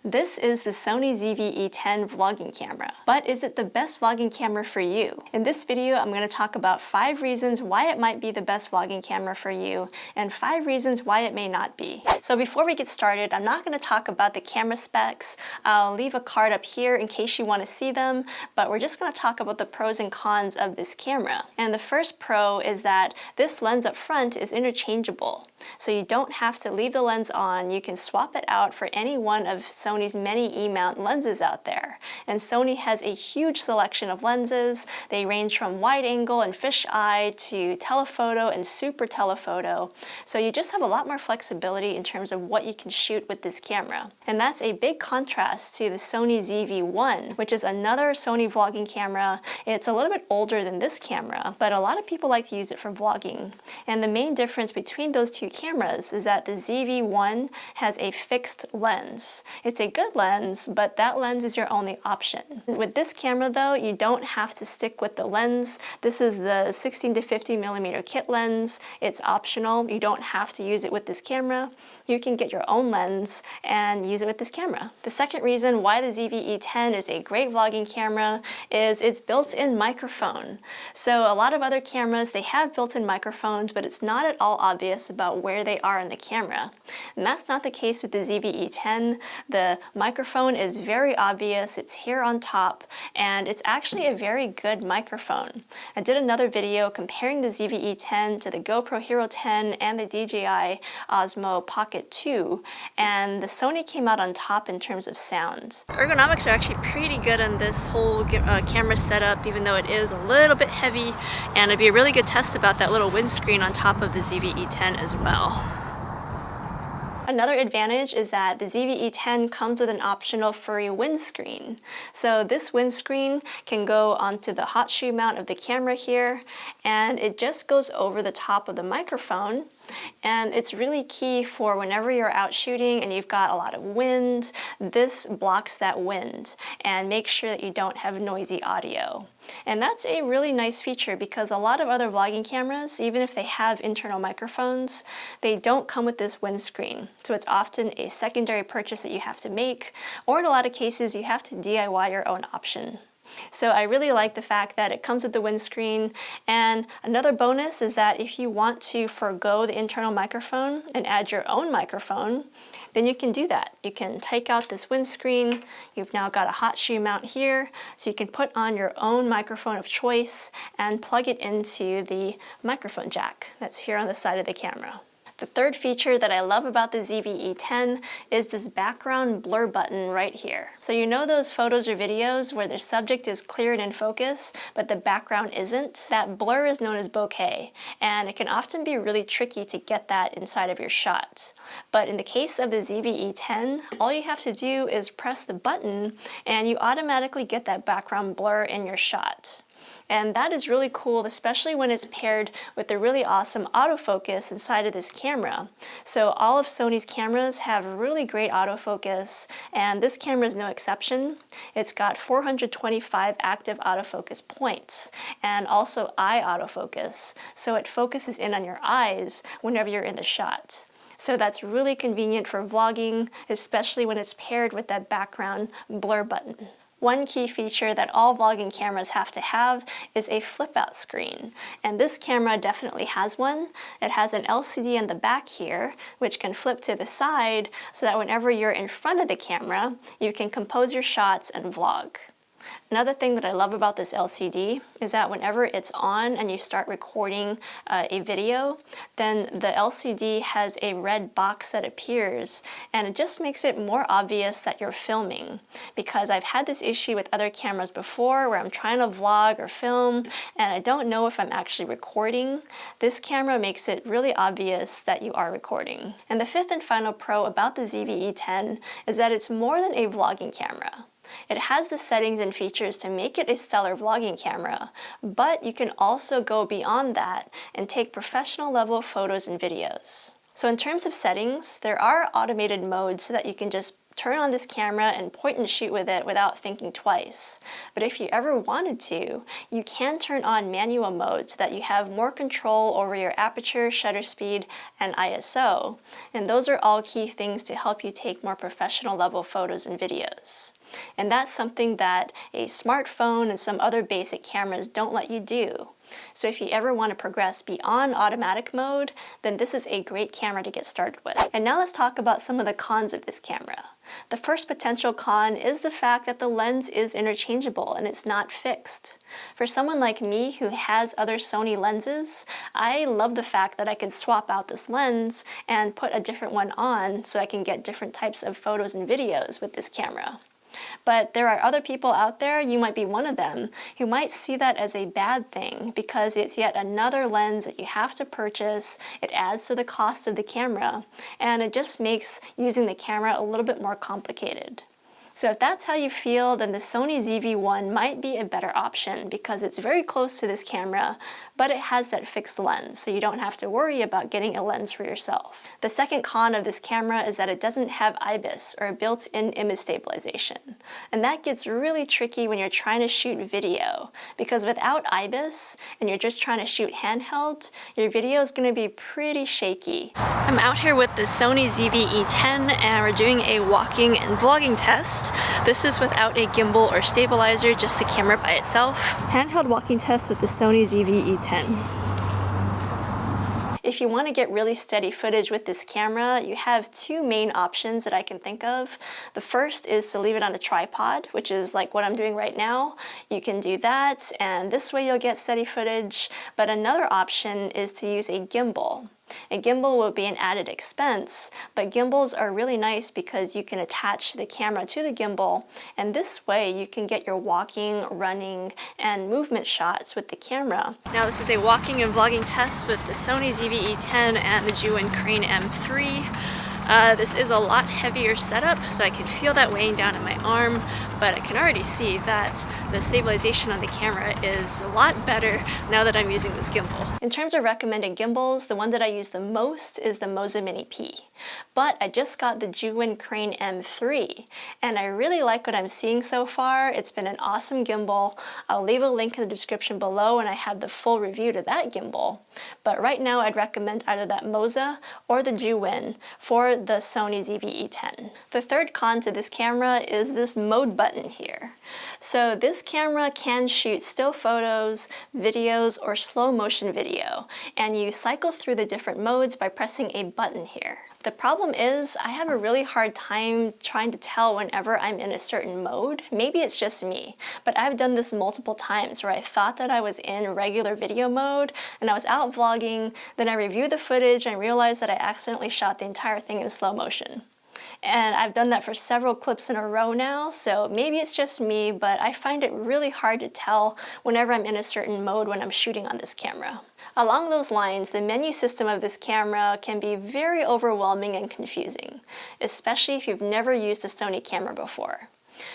This is the Sony ZV-E10 vlogging camera. But is it the best vlogging camera for you? In this video, I'm going to talk about 5 reasons why it might be the best vlogging camera for you, and 5 reasons why it may not be. So before we get started, I'm not going to talk about the camera specs. I'll leave a card up here in case you want to see them, but we're just going to talk about the pros and cons of this camera. And the first pro is that this lens up front is interchangeable. So you don't have to leave the lens on. You can swap it out for any one of Sony's many E-mount lenses out there. And Sony has a huge selection of lenses. They range from wide angle and fisheye to telephoto and super telephoto. So you just have a lot more flexibility in terms of what you can shoot with this camera. And that's a big contrast to the Sony ZV-1, which is another Sony vlogging camera. It's a little bit older than this camera, but a lot of people like to use it for vlogging. And the main difference between those two cameras is that the ZV-1 has a fixed lens. It's a good lens, but that lens is your only option. With this camera though, you don't have to stick with the lens. This is the 16 to 50 millimeter kit lens. It's optional. You don't have to use it with this camera. You can get your own lens and use it with this camera. The second reason why the ZV-E10 is a great vlogging camera is its built-in microphone. So a lot of other cameras, they have built-in microphones, but it's not at all obvious about where they are in the camera. And that's not the case with the ZV-E10. The microphone is very obvious. It's here on top, and it's actually a very good microphone. I did another video comparing the ZV-E10 to the GoPro Hero 10 and the DJI Osmo Pocket 2, and the Sony came out on top in terms of sound. Ergonomics are actually pretty good on this whole camera setup, even though it is a little bit heavy, and it'd be a really good test about that little windscreen on top of the ZV-E10 as well. Another advantage is that the ZV-E10 comes with an optional furry windscreen. So this windscreen can go onto the hot shoe mount of the camera here, and it just goes over the top of the microphone. And it's really key for whenever you're out shooting and you've got a lot of wind. This blocks that wind and makes sure that you don't have noisy audio. And that's a really nice feature because a lot of other vlogging cameras, even if they have internal microphones, they don't come with this windscreen. So it's often a secondary purchase that you have to make, or in a lot of cases you have to DIY your own option. So I really like the fact that it comes with the windscreen, and another bonus is that if you want to forgo the internal microphone and add your own microphone, then you can do that. You can take out this windscreen. You've now got a hot shoe mount here, so you can put on your own microphone of choice and plug it into the microphone jack that's here on the side of the camera. The third feature that I love about the ZV-E10 is this background blur button right here. So you know those photos or videos where the subject is clear and in focus, but the background isn't? That blur is known as bokeh, and it can often be really tricky to get that inside of your shot. But in the case of the ZV-E10, all you have to do is press the button and you automatically get that background blur in your shot. And that is really cool, especially when it's paired with the really awesome autofocus inside of this camera. So all of Sony's cameras have really great autofocus, and this camera is no exception. It's got 425 active autofocus points, and also eye autofocus. So it focuses in on your eyes whenever you're in the shot. So that's really convenient for vlogging, especially when it's paired with that background blur button. One key feature that all vlogging cameras have to have is a flip-out screen, and this camera definitely has one. It has an LCD in the back here, which can flip to the side so that whenever you're in front of the camera, you can compose your shots and vlog. Another thing that I love about this LCD is that whenever it's on and you start recording a video, then the LCD has a red box that appears, and it just makes it more obvious that you're filming. Because I've had this issue with other cameras before where I'm trying to vlog or film and I don't know if I'm actually recording. This camera makes it really obvious that you are recording. And the fifth and final pro about the ZV-E10 is that it's more than a vlogging camera. It has the settings and features to make it a stellar vlogging camera, but you can also go beyond that and take professional level photos and videos. So in terms of settings, there are automated modes so that you can just turn on this camera and point and shoot with it without thinking twice. But if you ever wanted to, you can turn on manual mode so that you have more control over your aperture, shutter speed, and ISO. And those are all key things to help you take more professional level photos and videos. And that's something that a smartphone and some other basic cameras don't let you do. So if you ever want to progress beyond automatic mode, then this is a great camera to get started with. And now let's talk about some of the cons of this camera. The first potential con is the fact that the lens is interchangeable and it's not fixed. For someone like me who has other Sony lenses, I love the fact that I can swap out this lens and put a different one on so I can get different types of photos and videos with this camera. But there are other people out there, you might be one of them, who might see that as a bad thing because it's yet another lens that you have to purchase, it adds to the cost of the camera, and it just makes using the camera a little bit more complicated. So if that's how you feel, then the Sony ZV-1 might be a better option because it's very close to this camera, but it has that fixed lens, so you don't have to worry about getting a lens for yourself. The second con of this camera is that it doesn't have IBIS, or built-in image stabilization. And that gets really tricky when you're trying to shoot video, because without IBIS, and you're just trying to shoot handheld, your video is going to be pretty shaky. I'm out here with the Sony ZV-E10, and we're doing a walking and vlogging test. This is without a gimbal or stabilizer, just the camera by itself. Handheld walking test with the Sony ZV-E10. If you want to get really steady footage with this camera, you have two main options that I can think of. The first is to leave it on a tripod, which is like what I'm doing right now. You can do that, and this way you'll get steady footage. But another option is to use a gimbal. A gimbal will be an added expense, but gimbals are really nice because you can attach the camera to the gimbal, and this way you can get your walking, running, and movement shots with the camera. Now this is a walking and vlogging test with the Sony ZV-E10 and the Builtin Crane M3. This is a lot heavier setup, so I can feel that weighing down on my arm, but I can already see that the stabilization on the camera is a lot better now that I'm using this gimbal. In terms of recommended gimbals, the one that I use the most is the Moza Mini P. But I just got the Builtin Crane M3, and I really like what I'm seeing so far. It's been an awesome gimbal. I'll leave a link in the description below, and I have the full review to that gimbal. But right now I'd recommend either that Moza or the Builtin for the Sony ZV-E10. The third con to this camera is this mode button here. So this camera can shoot still photos, videos, or slow motion video, and you cycle through the different modes by pressing a button here. The problem is I have a really hard time trying to tell whenever I'm in a certain mode. Maybe it's just me, but I've done this multiple times where I thought that I was in regular video mode and I was out vlogging, then I reviewed the footage and realized that I accidentally shot the entire thing in slow motion. And I've done that for several clips in a row now, so maybe it's just me, but I find it really hard to tell whenever I'm in a certain mode when I'm shooting on this camera. Along those lines, the menu system of this camera can be very overwhelming and confusing, especially if you've never used a Sony camera before.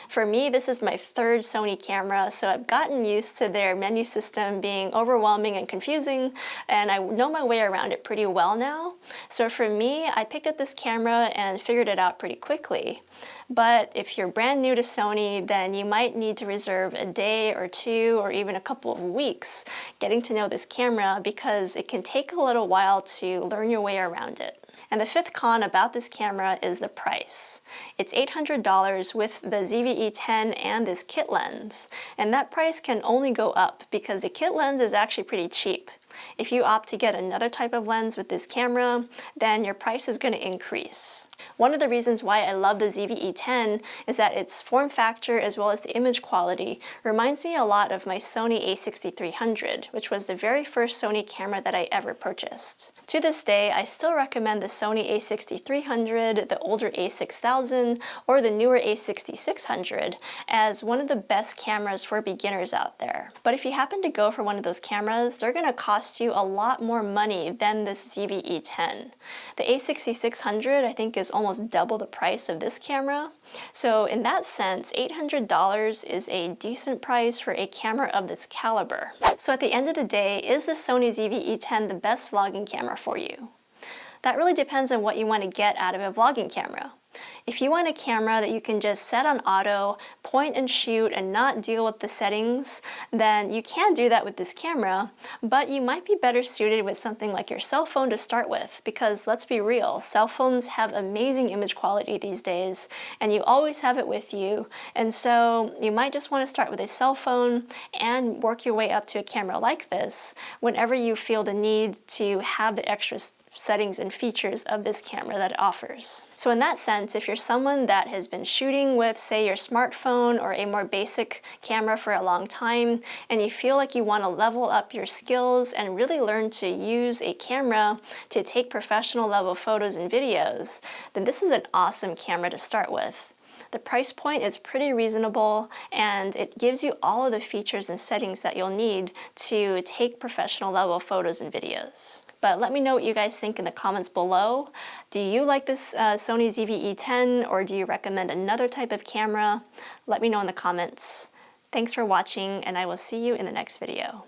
For me, this is my third Sony camera, so I've gotten used to their menu system being overwhelming and confusing, and I know my way around it pretty well now. So for me, I picked up this camera and figured it out pretty quickly. But if you're brand new to Sony, then you might need to reserve a day or two or even a couple of weeks getting to know this camera because it can take a little while to learn your way around it. And the fifth con about this camera is the price. It's $800 with the ZV-E10 and this kit lens, and that price can only go up because the kit lens is actually pretty cheap. If you opt to get another type of lens with this camera, then your price is going to increase. One of the reasons why I love the ZV-E10 is that its form factor as well as the image quality reminds me a lot of my Sony a6300, which was the very first Sony camera that I ever purchased. To this day, I still recommend the Sony a6300, the older a6000, or the newer a6600 as one of the best cameras for beginners out there. But if you happen to go for one of those cameras, they're going to cost you a lot more money than this ZV-E10. The a6600 I think is almost double the price of this camera. So in that sense, $800 is a decent price for a camera of this caliber. So at the end of the day, is the Sony ZV-E10 the best vlogging camera for you? That really depends on what you want to get out of a vlogging camera. If you want a camera that you can just set on auto, point and shoot, and not deal with the settings, then you can do that with this camera, but you might be better suited with something like your cell phone to start with, because let's be real, cell phones have amazing image quality these days, and you always have it with you, and so you might just want to start with a cell phone and work your way up to a camera like this whenever you feel the need to have the extra settings and features of this camera that it offers. So in that sense, if you're someone that has been shooting with, say, your smartphone or a more basic camera for a long time, and you feel like you want to level up your skills and really learn to use a camera to take professional level photos and videos, then this is an awesome camera to start with. The price point is pretty reasonable, and it gives you all of the features and settings that you'll need to take professional level photos and videos. But let me know what you guys think in the comments below. Do you like this Sony ZV-E10, or do you recommend another type of camera? Let me know in the comments. Thanks for watching, and I will see you in the next video.